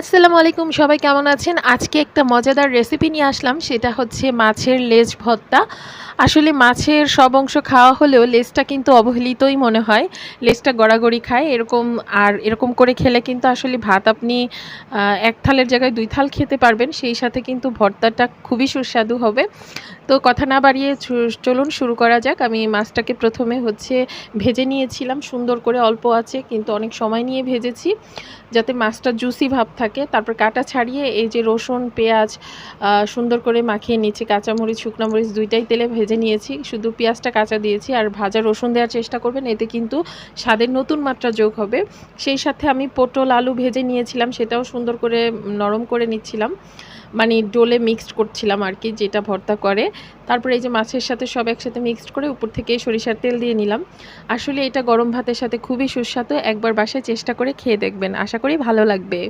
আসসালামু আলাইকুম, সবাই কেমন আছেন? আজকে একটা মজাদার রেসিপি নিয়ে আসলাম। সেটা হচ্ছে মাছের লেজ ভর্তা। আসলে মাছের সব অংশ খাওয়া হলেও লেজটা কিন্তু অবহেলিতই মনে হয়। লেজটা গড়াগড়ি খায় এরকম। আর এরকম করে খেলে কিন্তু আসলে ভাত আপনি এক থালের জায়গায় ২ থাল খেতে পারবেন। সেই সাথে কিন্তু ভর্তাটা খুবই সুস্বাদু হবে। তো কথা না বাড়িয়ে চলুন শুরু করা যাক। আমি মাছটাকে প্রথমে ভেজে নিয়েছিলাম সুন্দর করে, অল্প আঁচে কিন্তু অনেক সময় নিয়ে ভেজেছি, যাতে মাছটা জুসি ভাব থাকে। তারপর কাটা ছাড়িয়ে এই যে রসুন, পেঁয়াজ সুন্দর করে মাখিয়ে নিয়েছি। কাঁচামরিচ, শুকনা মরিচ ২ টাই তেলে ভেজে নিয়েছি। শুধু পেঁয়াজটা কাঁচা দিয়েছি। আর ভাজা রসুন দেওয়ার চেষ্টা করবেন, এতে কিন্তু স্বাদের নতুন মাত্রা যোগ হবে। সেই সাথে আমি পটল, আলু ভেজে নিয়েছিলাম, সেটাও সুন্দর করে নরম করে নিচ্ছিলাম। মানে ডোলে মিক্সড করছিলাম আর কি, যেটা ভর্তা করে। তারপরে এই যে মাছের সাথে সব একসাথে মিক্সড করে উপর থেকে সরিষার তেল দিয়ে নিলাম। আসলে এটা গরম ভাতের সাথে খুবই সুস্বাদু। একবার বাসায় চেষ্টা করে খেয়ে দেখবেন, আশা করি ভালো লাগবে।